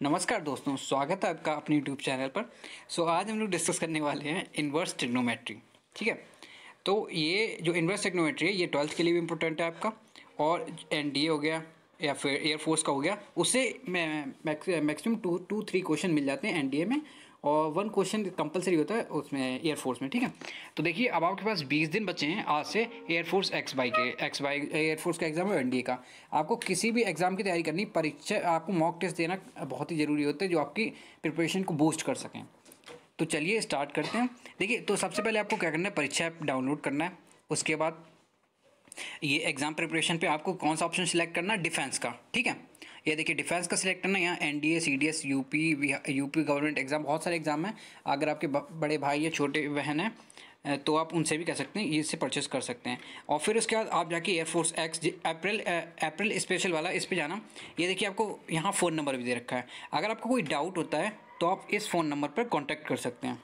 नमस्कार दोस्तों, स्वागत है आपका अपने यूट्यूब चैनल पर। आज हम लोग डिस्कस करने वाले हैं इन्वर्स ट्रिग्नोमेट्री। ठीक है, तो ये जो इन्वर्स ट्रिग्नोमेट्री है ये 12th के लिए भी इम्पोर्टेंट है आपका, और एनडीए हो गया या फिर एयरफोर्स का हो गया, उससे मैक्सिमम टू थ्री क्वेश्चन मिल जाते हैं एनडीए में, और 1 क्वेश्चन कंपलसरी होता है उसमें एयरफोर्स में। ठीक है, तो देखिए अब आपके पास 20 दिन बचे हैं आज से एयरफोर्स एक्स बाई एयरफोर्स का एग्जाम है एनडीए का। आपको किसी भी एग्जाम की तैयारी करनी, परीक्षा आपको मॉक टेस्ट देना बहुत ही ज़रूरी होता है जो आपकी प्रिपरेशन को बूस्ट कर सकें। तो चलिए स्टार्ट करते हैं। देखिए, तो सबसे पहले आपको क्या करना है, परीक्षा ऐप डाउनलोड करना है। उसके बाद ये एग्जाम प्रिपरेशन पे आपको कौन सा ऑप्शन सिलेक्ट करना है, डिफेंस का। ठीक है, ये देखिए डिफेंस का सिलेक्ट करना है। यहाँ NDA, CDS, UP government exam, बहुत सारे एग्जाम हैं। अगर आपके बड़े भाई या छोटे बहन हैं तो आप उनसे भी कह सकते हैं, इससे परचेस कर सकते हैं। और फिर उसके बाद आप जाके एयरफोर्स एक्स अप्रैल स्पेशल वाला, इस पे जाना। ये देखिए आपको यहाँ फ़ोन नंबर भी दे रखा है। अगर आपको कोई डाउट होता है तो आप इस फ़ोन नंबर पर कॉन्टैक्ट कर सकते हैं।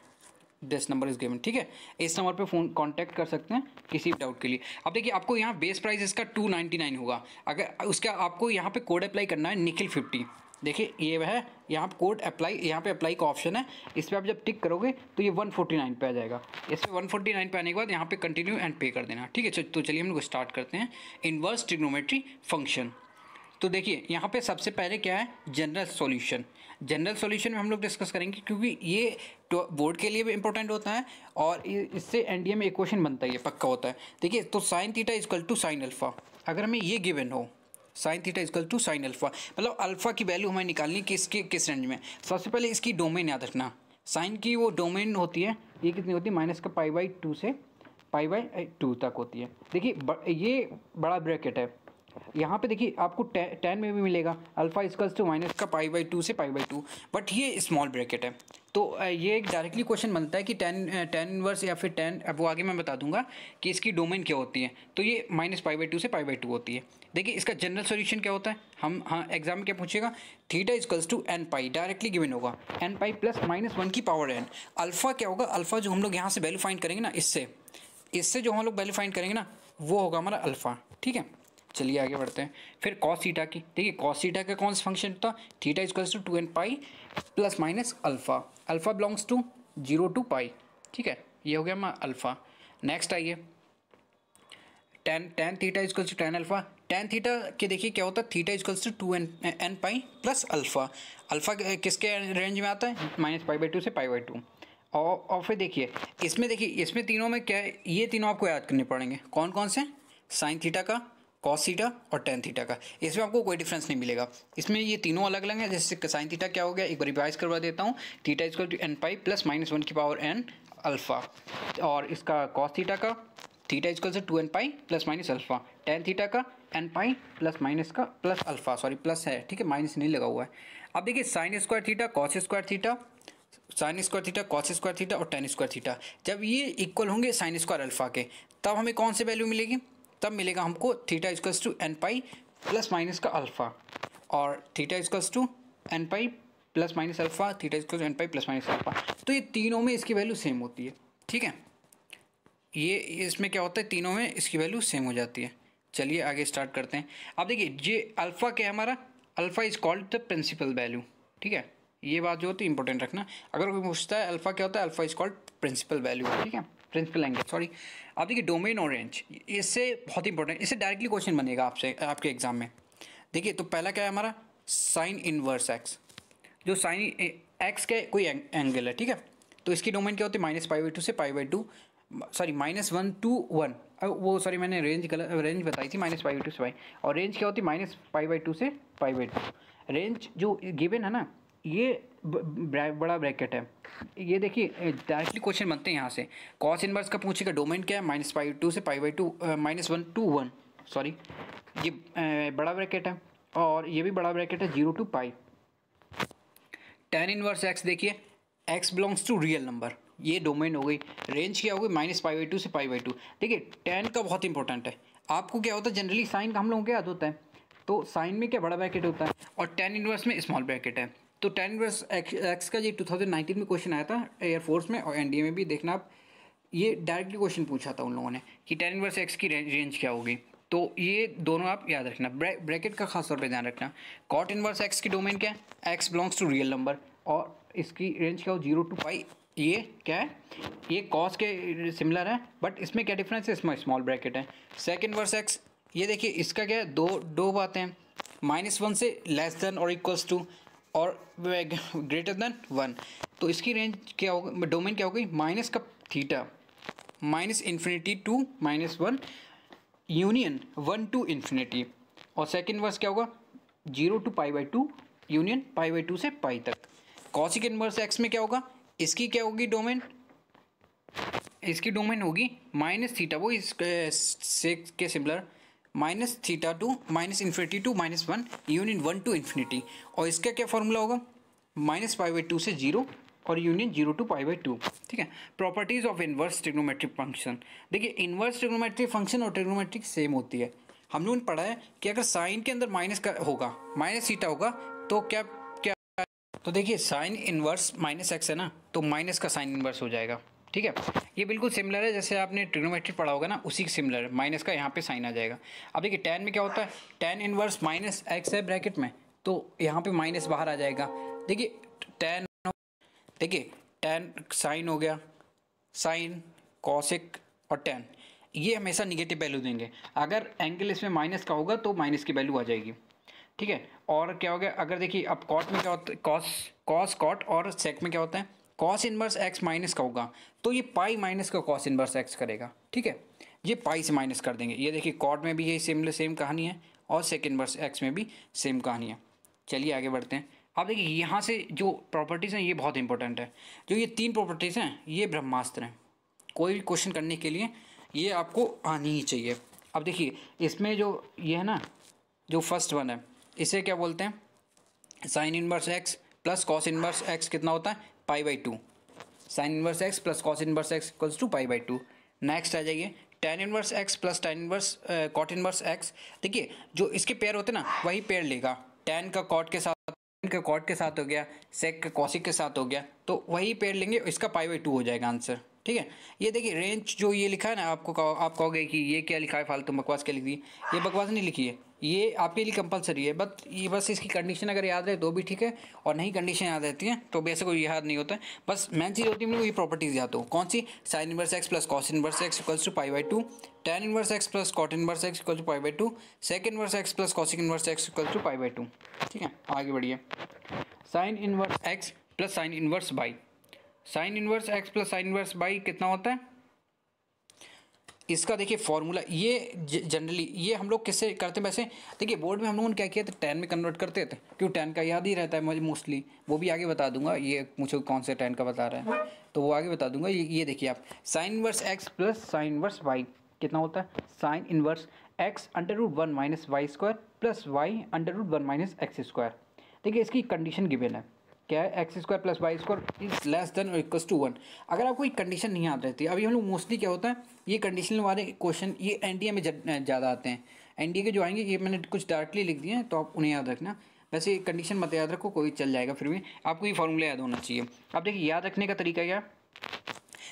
This number is given. ठीक है, इस नंबर पे फ़ोन कांटेक्ट कर सकते हैं किसी भी डाउट के लिए। अब देखिए आपको यहाँ बेस प्राइस इसका 299 होगा। अगर उसका आपको यहाँ पे कोड अप्लाई करना है निखिल 50। देखिए ये वह है, यहाँ पे कोड अप्लाई, यहाँ पे अप्लाई का ऑप्शन है। इस पर आप जब टिक करोगे तो ये 149 पे आ जाएगा। इस पर 149 पे आने के बाद यहाँ पे कंटिन्यू एंड पे कर देना। ठीक है, तो चलिए हम लोग स्टार्ट करते हैं इन्वर्स ट्रिग्नोमेट्री फंक्शन। तो देखिए यहाँ पे सबसे पहले क्या है, जनरल सॉल्यूशन। जनरल सॉल्यूशन में हम लोग डिस्कस करेंगे क्योंकि ये तो बोर्ड के लिए भी इंपॉर्टेंट होता है और इससे एनडीए में एक क्वेश्चन बनता है, ये पक्का होता है। देखिए, तो sine theta is equal to sine alpha, अगर हमें ये गिवन हो sine theta is equal to sine alpha, मतलब अल्फा की वैल्यू हमें निकालनी किस रेंज में। सबसे पहले इसकी डोमेन याद रखना। साइन की वो डोमेन होती है, ये कितनी होती है, -π/2 से π/2 तक होती है। देखिए ये बड़ा ब्रैकेट है। यहाँ पे देखिए आपको टेन में भी मिलेगा अल्फा इक्वल्स टू -π/2 से π/2, बट ये स्मॉल ब्रैकेट है। तो ये एक डायरेक्टली क्वेश्चन बनता है कि टेन इनवर्स या फिर टेन, अब वो आगे मैं बता दूंगा कि इसकी डोमेन क्या होती है। तो ये -π/2 से π/2 होती है। देखिए इसका जनरल सॉल्यूशन क्या होता है, हाँ एग्जाम में क्या पूछेगा, theta equals to n π, directly given होगा n π प्लस -1 की पावर n। अल्फा क्या होगा, अल्फा जो हम लोग यहाँ से वैल्यू फाइंड करेंगे ना, इससे जो हम लोग वैल्यू फाइंड करेंगे ना, वो होगा हमारा अल्फा। ठीक है, चलिए आगे बढ़ते हैं। फिर कॉस थीटा की, देखिए कॉस थीटा का कौन सा फंक्शन था, theta equals to 2n π plus minus alpha, alpha belongs to 0 to π। ठीक है, ये हो गया हमारा अल्फा। नेक्स्ट आइए tan theta equals to tan alpha. Tan theta के देखिए क्या होता है, theta equals to 2n π plus alpha. Alpha किसके रेंज में आता है, -π/2 से π/2। और फिर देखिए इसमें तीनों में क्या है, ये तीनों आपको याद करने पड़ेंगे। कौन कौन से, साइन थीटा का, कॉस थीटा और टेन थीटा का। इसमें आपको कोई डिफरेंस नहीं मिलेगा, इसमें ये तीनों अलग अलग हैं। जैसे साइन थीटा क्या हो गया, एक बार रिवाइज करवा देता हूँ, theta equal to n π plus -1 की पावर n अल्फा। और इसका कॉस थीटा का theta equal to 2n π plus minus alpha. Tan theta का n π प्लस माइनस का प्लस अल्फा, सॉरी प्लस है, ठीक है, माइनस नहीं लगा हुआ है। अब देखिए sine square theta, cos square theta, sine square theta, cos square theta और टेन स्क्वायर थीटा, जब ये इक्वल होंगे साइन स्क्वायर अल्फा के, तब हमें कौन से वैल्यू मिलेगी, तब मिलेगा हमको theta equals to n π plus minus का अल्फा, और theta equals to n π plus minus alpha, theta equals to n π plus minus alpha. तो ये तीनों में इसकी वैल्यू सेम होती है। ठीक है, ये इसमें क्या होता है, तीनों में इसकी वैल्यू सेम हो जाती है। चलिए आगे स्टार्ट करते हैं। अब देखिए ये अल्फा क्या है हमारा, alpha is called the principal value. ठीक है, ये बात जो होती है इंपॉर्टेंट रखना। अगर कोई पूछता है अल्फा क्या होता है, alpha is called principal value. ठीक है, प्रिंसिपल एंगल, सॉरी। अब देखिए डोमेन और रेंज, इससे बहुत इंपॉर्टेंट, इससे डायरेक्टली क्वेश्चन बनेगा आपसे आपके एग्जाम में। देखिए तो पहला क्या है हमारा, साइन इनवर्स एक्स। जो साइन एक्स का कोई एंगल है, ठीक है, तो इसकी डोमेन क्या होती है, -π/2 से π/2, सॉरी -1 to 1, वो सॉरी मैंने रेंज बताई थी -π/2 से π, और रेंज क्या होती है -π/2 से π/2। रेंज जो गिवन है ना, ये बड़ा ब्रैकेट है। ये देखिए डायरेक्टली क्वेश्चन बनते हैं यहाँ से। कॉस इनवर्स का पूछेगा, डोमेन क्या है, -π/2 से π/2, -1 to 1, सॉरी ये बड़ा ब्रैकेट है, और ये भी बड़ा ब्रैकेट है 0 to π। टेन इनवर्स एक्स, देखिए x belongs to real number, ये डोमेन हो गई। रेंज क्या हो गई, -π/2 से π/2। देखिए टेन का बहुत इंपॉर्टेंट है। आपको क्या होता है, जनरली साइन का हम लोगों को क्या याद होता है, तो साइन में क्या बड़ा ब्रैकेट होता है और टेन इनवर्स में स्मॉल ब्रैकेट है। तो टेन इनवर्स एक्स का ये 2019 में क्वेश्चन आया था एयरफोर्स में, और एनडीए में भी देखना आप, ये डायरेक्टली क्वेश्चन पूछा था उन लोगों ने कि टेन इनवर्स एक्स की रेंज क्या होगी। तो ये दोनों आप याद रखना, ब्रैकेट का खास तौर पे ध्यान रखना। कॉट इनवर्स एक्स की डोमेन क्या है, x belongs to real number और इसकी रेंज क्या हो 0 to पाई। ये क्या है, ये कॉस के सिमिलर है बट इसमें क्या डिफरेंस है, इसमें स्मॉल ब्रैकेट है। सेक इनवर्स एक्स, ये देखिए इसका क्या है, दो बातें हैं, -1 से लेस देन और इक्वल्स टू और ग्रेटर देन 1। तो इसकी रेंज क्या होगा, डोमेन क्या होगी, माइनस का theta -∞ to -1 union 1 to infinity. और सेकंड वर्स क्या होगा 0 to π/2 यूनियन π/2 से पाई तक। कॉसिक इनवर्स एक्स में क्या होगा, इसकी क्या होगी डोमेन, इसकी डोमेन होगी -θ, वो इस सेक के similar -θ to -∞ to -1 union 1 to infinity. और इसका क्या फॉर्मूला होगा, -π/2 से 0 और यूनियन 0 to π/2। ठीक है। Properties of inverse trigonometric function, देखिए इनवर्स ट्रिग्नोमेट्रिक फंक्शन और ट्रिग्नोमेट्रिक सेम होती है। हम लोगों ने पढ़ा है कि अगर साइन के अंदर माइनस का होगा, -θ होगा तो क्या, तो देखिए साइन इनवर्स -x है ना, तो माइनस का साइन इनवर्स हो जाएगा। ठीक है, ये बिल्कुल सिमिलर है जैसे आपने ट्रिग्नोमेट्री पढ़ा होगा ना, उसी सिमिलर है, माइनस का यहाँ पे साइन आ जाएगा। अब देखिए टैन में क्या होता है, टैन इनवर्स -x है ब्रैकेट में, तो यहाँ पे माइनस बाहर आ जाएगा। देखिए टैन साइन हो गया, साइन कॉसिक और टैन, ये हमेशा निगेटिव वैल्यू देंगे। अगर एंगल इसमें माइनस का होगा तो माइनस की वैल्यू आ जाएगी। ठीक है, और क्या हो गया, अगर देखिए अब कॉट में क्या होता है, कॉस कॉट, और सेक में क्या होता है, कॉस इनवर्स एक्स माइनस का होगा तो ये पाई माइनस का कॉस इनवर्स एक्स करेगा। ठीक है, ये पाई से माइनस कर देंगे। ये देखिए कॉट में भी यही सेम कहानी है और सेक इनवर्स एक्स में भी सेम कहानी है। चलिए आगे बढ़ते हैं। अब देखिए यहाँ से जो प्रॉपर्टीज़ हैं ये बहुत इंपॉर्टेंट है। जो ये 3 प्रॉपर्टीज़ हैं ये ब्रह्मास्त्र हैं, कोई भी क्वेश्चन करने के लिए ये आपको आनी ही चाहिए। अब देखिए इसमें जो ये है ना, जो फर्स्ट वन है इसे क्या बोलते हैं, sine inverse x plus cos inverse x कितना होता है, π/2। Sine inverse x plus cos inverse x equals to π/2। Next आ जाइए tan inverse x plus tan inverse cot inverse x. देखिए जो इसके पेयर होते हैं ना वही पेयर लेगा, tan का कॉट के साथ, का कॉट के साथ हो गया, सेक का कॉसिक के साथ हो गया, तो वही पेयर लेंगे, इसका π/2 हो जाएगा आंसर। ठीक है, ये देखिए रेंज जो ये लिखा है ना, आप कहोगे कि ये क्या लिखा है, फालतू बकवास क्या लिख दी, ये बकवास नहीं लिखी है, ये आपके लिए कंपलसरी है। बस इसकी कंडीशन अगर याद रहे तो भी ठीक है, और नहीं कंडीशन याद रहती है तो वैसे कोई याद नहीं होता है। बस मेन चीज़ होती है ये प्रॉपर्टीज याद हो, कौन सी, sine inverse x plus cos inverse x equals to π/2, tan inverse x plus cot inverse x equal to π/2, sec inverse x plus cosec inverse x equal to π/2। ठीक है, आगे बढ़िए। Sine inverse x plus sine inverse y, sine inverse x plus sine inverse y कितना होता है, इसका देखिए formula, ये जनरली ये हम लोग किससे करते हैं, वैसे देखिए बोर्ड में हम लोगों ने क्या किया था, टैन में कन्वर्ट करते थे, क्यों टैन का याद ही रहता है मुझे मोस्टली, वो भी आगे बता दूंगा, ये मुझे कौन से टैन का बता रहा है तो वो आगे बता दूंगा। ये देखिए आप, sine inverse x plus sine inverse y कितना होता है, sine inverse x √1 minus y square plus y √1 minus x square. देखिए इसकी कंडीशन गिवन है, क्या है, x square plus y square is less than और इक्वल्स टू 1। अगर आपको एक कंडीशन नहीं याद रहती, अभी हम लोग मोस्टली क्या होता है, ये कंडीशन वाले क्वेश्चन ये एनडीए में ज़्यादा आते हैं। एनडीए के जो आएंगे ये मैंने कुछ डायरेक्टली लिख दिए हैं तो आप उन्हें याद रखना, वैसे कंडीशन मत याद रखो, कोई चल जाएगा, फिर भी आपको ये फॉर्मूला याद होना चाहिए। अब देखिए याद रखने का तरीका क्या,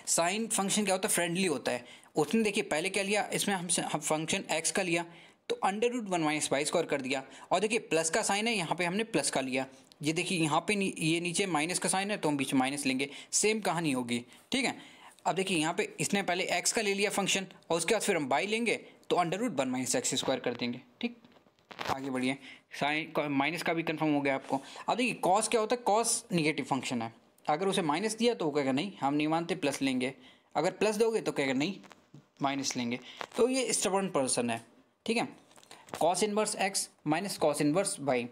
साइन फंक्शन क्या होता है, फ्रेंडली होता है। उसने देखिए पहले क्या लिया, इसमें हम फंक्शन एक्स का लिया तो √1 माइनस वाई स्क्वायर कर दिया, और देखिए प्लस का साइन है, यहाँ पे हमने प्लस का लिया, ये देखिए यहाँ पे ये नीचे माइनस का साइन है तो हम बीच में माइनस लेंगे, सेम कहानी होगी। ठीक है, अब देखिए यहाँ पे इसने पहले एक्स का ले लिया फंक्शन और उसके बाद फिर हम बाई लेंगे तो √1 माइनस एक्स स्क्वायर कर देंगे। ठीक, आगे बढ़िए, साइन माइनस का भी कंफर्म हो गया आपको। अब देखिए कॉस क्या होता है, कॉस निगेटिव फंक्शन है, अगर उसे माइनस दिया तो वो कहेगा नहीं हम नहीं मानते, प्लस लेंगे, अगर प्लस दोगे तो कहेगा नहीं माइनस लेंगे, तो ये स्टबर्न पर्सन है। ठीक है, cos inverse x minus cos inverse y,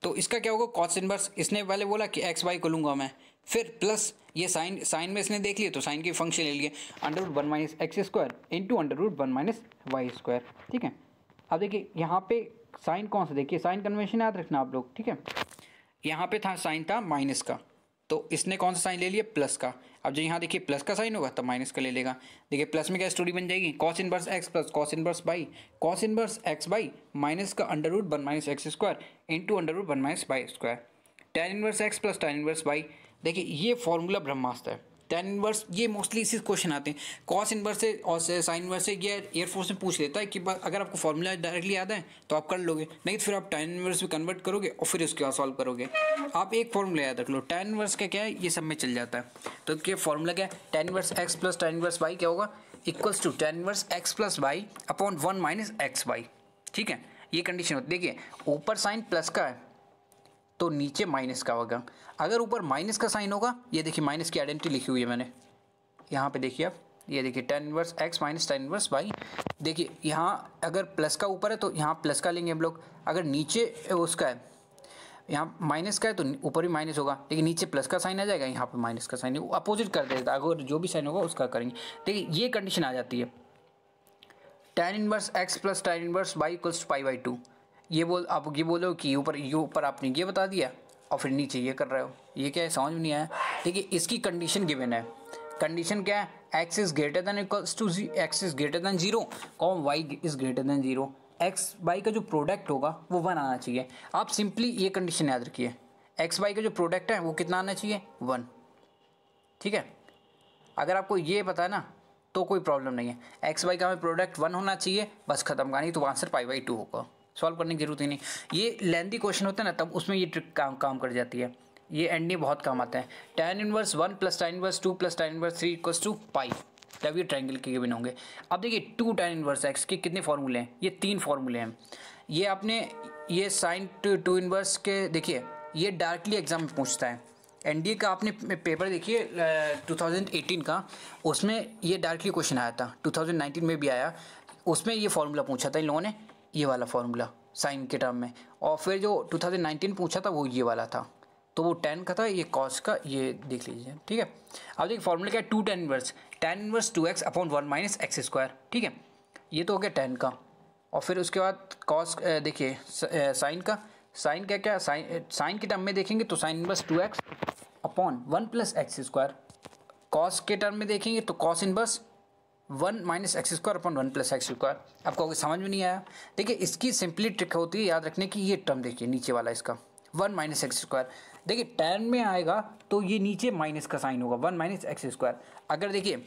तो इसका क्या होगा, कॉस इनवर्स, इसने पहले बोला कि एक्स वाई को लूँगा मैं, फिर प्लस ये साइन में इसने देख लिया तो साइन की फंक्शन ले लिए, √1 minus x square into √1 minus y square. ठीक है, अब देखिए यहाँ पे साइन कौन सा, देखिए साइन कन्वेंशन याद रखना आप लोग। ठीक है, यहाँ पे था साइन था माइनस का, तो इसने कौन सा साइन ले लिया, प्लस का। अब जो यहाँ देखिए प्लस का साइन होगा तो माइनस का ले लेगा। देखिए प्लस में क्या स्टोरी बन जाएगी, cos inverse x plus cos inverse y, cos inverse x y minus का √1 minus x square into √1 minus y square, tan inverse x plus tan inverse y. देखिए ये फॉर्मूला ब्रह्मास्त्र है, tan इनवर्स ये मोस्टली इसी question आते हैं। cos inverse से और sin इनवर्स से ये एयरफोर्स में पूछ लेता है कि अगर आपको फॉर्मूला डायरेक्टली याद है तो आप कर लोगे, नहीं तो फिर आप tan इनवर्स में कन्वर्ट करोगे और फिर उसके बाद सॉल्व करोगे। आप एक फॉर्मूला याद रख लो, tan इनवर्स का क्या है ये सब में चल जाता है। तो क्या फॉर्मूला क्या है, tan inverse x plus tan inverse y क्या होगा, equals to tan inverse x plus y upon 1 minus x y. ठीक है, ये कंडीशन होती है। देखिए ऊपर साइन प्लस का है तो नीचे माइनस का होगा। अगर ऊपर माइनस का साइन होगा, ये देखिए माइनस की आइडेंटिटी लिखी हुई है मैंने यहाँ पे, देखिए आप ये देखिए tan inverse x minus tan inverse y। देखिए यहाँ अगर प्लस का ऊपर है तो यहाँ प्लस का लेंगे हम लोग, अगर नीचे उसका है यहाँ माइनस का है तो ऊपर भी माइनस होगा, लेकिन नीचे प्लस का साइन आ जाएगा, यहाँ पे माइनस का साइन है, वो अपोजिट कर देता है। अगर जो भी साइन होगा उसका करेंगे। देखिए ये कंडीशन आ जाती है, tan inverse x plus tan inverse y equals pi by 2। ये आप ये बोलो कि ऊपर आपने ये बता दिया और फिर नीचे ये कर रहे हो, ये क्या है समझ में नहीं आया। देखिए इसकी कंडीशन गिवन है, कंडीशन क्या है, x is greater than equals to x is greater than 0 comma y is greater than 0, x y का जो प्रोडक्ट होगा वो 1 आना चाहिए। आप सिंपली ये कंडीशन याद रखिए, x y का जो प्रोडक्ट है वो कितना आना चाहिए, 1। ठीक है, अगर आपको ये पता है ना तो कोई प्रॉब्लम नहीं है, एक्स वाई का हमें प्रोडक्ट 1 होना चाहिए, बस खत्म का, नहीं तो आंसर पाई बाई 2 होगा। सॉल्व करने की जरूरत ही नहीं। ये लेंथी क्वेश्चन होता है ना तब उसमें ये ट्रिक काम कर जाती है, ये एंड में बहुत काम आता है। tan inverse 1 plus tan inverse 2 plus tan inverse 3 equals to pi, तब ये ट्रायंगल के गिवन होंगे। अब देखिए 2 tan इनवर्स x के कितने फॉर्मूले हैं, ये 3 फॉर्मूले हैं। ये आपने ये साइन 2 इनवर्स के देखिए ये डायरेक्टली एग्जाम में पूछता है। एनडीए का आपने पेपर देखिए 2018 का, उसमें ये डायरेक्टली क्वेश्चन आया था, 2019 में भी आया, उसमें ये फार्मूला पूछा था इन लोगों ने, ये वाला फार्मूला साइन के टर्म में। और फिर जो 2019 पूछा था वो ये वाला था, तो वो tan का था, ये cos का, ये देख लीजिए। ठीक है, अब देखिए फार्मूला क्या है, 2 tan inverse, tan inverse 2x upon 1 minus x square. ठीक है, ये तो हो गया tan का। और फिर उसके बाद cos देखिए साइन का, साइन क्या साइन के टर्म में देखेंगे तो sine inverse 2x upon 1 plus x square. Cos के टर्म में देखेंगे तो cos inverse 1 minus x square upon 1 plus x square. आपको समझ में नहीं आया, देखिए इसकी सिंपली ट्रिक होती है याद रखने की, ये टर्म देखिए नीचे वाला इसका 1 माइनस एक्स स्क्वायर, देखिए tan में आएगा तो ये नीचे माइनस का साइन होगा 1 माइनस एक्स स्क्वायर। अगर देखिए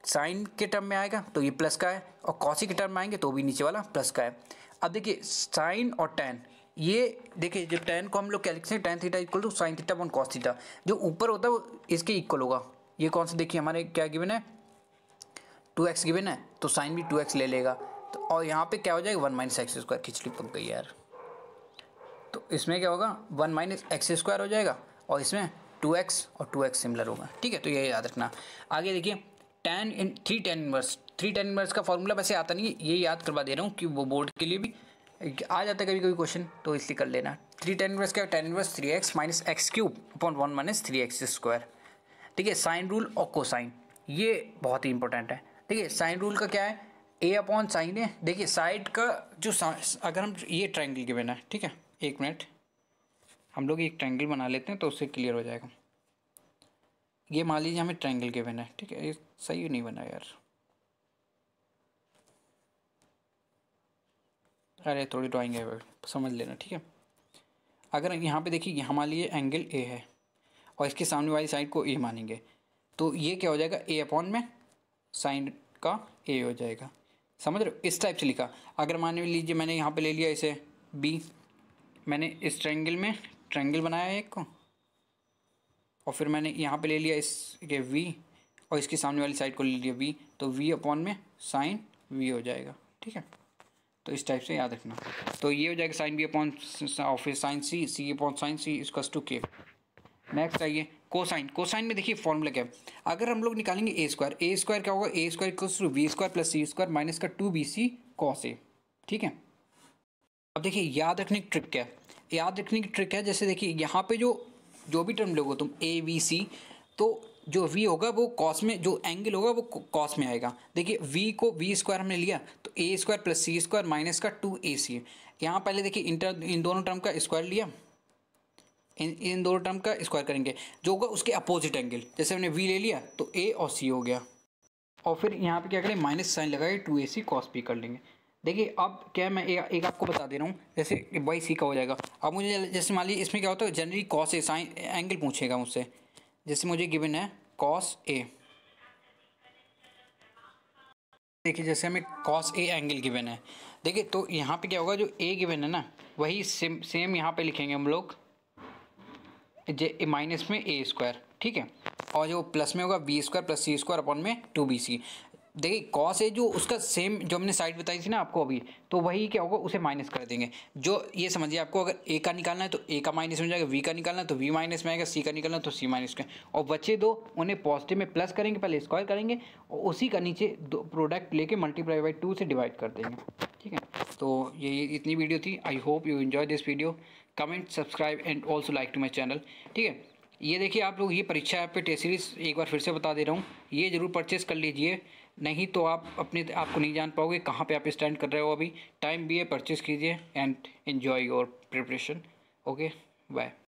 साइन के टर्म में आएगा तो ये प्लस का है, और कॉसी के टर्म में आएंगे तो भी नीचे वाला प्लस का है। अब देखिए साइन और tan, ये देखिए जब tan को हम लोग क्या लिखते हैं, tan theta equal to sine theta upon cos theta, जो ऊपर होता है वो इसके इक्वल होगा। ये कौन सा देखिए हमारे क्या गिवन है, 2x गिवन है तो साइन भी 2x ले लेगा, तो और यहाँ पे क्या हो जाएगा 1 माइनस एक्स स्क्वायर। खिचड़ी पक गई यार, तो इसमें क्या होगा 1 माइनस एक्स स्क्वायर हो जाएगा, और इसमें 2x और 2x सिमिलर होगा। ठीक है, तो ये याद रखना। आगे देखिए थ्री tan इनवर्स का फॉर्मूला वैसे आता नहीं है, ये याद करवा दे रहा हूँ कि वो बोर्ड के लिए भी आ जाता है कभी कभी क्वेश्चन, तो इसलिए कर लेना। 3 tan इनवर्स क्या है, tan inverse 3x minus x cube upon 1 minus 3x square. ठीक है, साइन रूल और कोसाइन ये बहुत ही इंपॉर्टेंट है। देखिए साइन रूल का क्या है, a अपॉन साइन है। देखिए साइड का जो अगर हम ये ट्रायंगल गिवन है, ठीक है, एक मिनट हम लोग एक ट्रायंगल बना लेते हैं तो उससे क्लियर हो जाएगा। ये मान लीजिए हमें ट्रायंगल गिवन है, ठीक है, ये सही नहीं बना यार, अरे थोड़ी ड्राइंग है समझ लेना। ठीक है, अगर यहाँ पे देखिए यहाँ मान लीजिए एंगल ए है और इसके सामने वाली साइड को ए मानेंगे, तो ये क्या हो जाएगा, ए अपॉन में साइन का ए हो जाएगा। समझ रहे हो, इस टाइप से लिखा। अगर मान लीजिए मैंने यहाँ पे ले लिया इसे बी, मैंने इस ट्रायंगल में ट्रायंगल बनाया है एक को, और फिर मैंने यहाँ पे ले लिया इसके वी और इसके सामने वाली साइड को ले लिया वी, तो वी अपॉन में साइन वी हो जाएगा। ठीक है, तो इस टाइप से याद रखना। तो ये हो जाएगा साइन बी अपॉन और फिर sine C, c upon sine C equals to k. Next आइए कोसाइन। कोसाइन में देखिए फॉर्मूला क्या है, अगर हम लोग निकालेंगे ए स्क्वायर क्या होगा, a square equals to b square plus c square minus का 2bc कॉस ए। ठीक है, अब देखिए याद रखने की ट्रिक क्या है, याद रखने की ट्रिक है, जैसे देखिए यहाँ पे जो भी टर्म लोगे तुम ए बी सी, तो जो v होगा वो कॉस में, जो एंगल होगा वो कॉस में आएगा। देखिए v को v स्क्वायर हमने लिया तो a square plus c square minus का 2ac। यहाँ पहले देखिए इन दोनों टर्म का स्क्वायर लिया, इन दोनों टर्म का स्क्वायर करेंगे, जो होगा उसके अपोजिट एंगल, जैसे हमने v ले लिया तो a और c हो गया, और फिर यहाँ पे क्या करें माइनस साइन लगाए 2ac कॉस b कर लेंगे। देखिए अब क्या मैं एक आपको बता दे रहा हूँ, जैसे बाई सी का हो जाएगा। अब मुझे जैसे मान लीजिए इसमें क्या होता है, generally cos A sign angle पूछेगा मुझसे, जैसे मुझे गिवन है कॉस ए। देखिए जैसे हमें कॉस ए एंगल गिवन है, देखिए तो यहाँ पे क्या होगा, जो ए गिवन है ना वही सेम यहाँ पे लिखेंगे हम लोग जे माइनस में ए स्क्वायर, ठीक है, और जो प्लस में होगा B square plus c square upon में 2bc। देखिए कॉस ए जो उसका सेम जो हमने साइड बताई थी ना आपको अभी, तो वही क्या होगा उसे माइनस कर देंगे। जो ये समझिए आपको अगर ए का निकालना है तो ए का माइनस में जाएगा, वी का निकालना है तो वी माइनस में आएगा, सी का निकालना है तो सी माइनस का, और बचे दो उन्हें पॉजिटिव में प्लस करेंगे, पहले स्क्वायर करेंगे और उसी का नीचे दो प्रोडक्ट लेके मल्टीप्लाई बाई 2 से डिवाइड कर देंगे, ठीक है। तो ये इतनी वीडियो थी। I hope you enjoy this video. Comment, subscribe and also like to my channel, ठीक है। ये देखिए आप लोग, ये परीक्षा ऐप पे टेस्ट सीरीज एक बार फिर से बता दे रहा हूँ, ये ज़रूर परचेस कर लीजिए, नहीं तो आप आपको नहीं जान पाओगे कहाँ पे आप स्टैंड कर रहे हो। अभी टाइम भी है, परचेस कीजिए and enjoy your preparation. Okay, bye.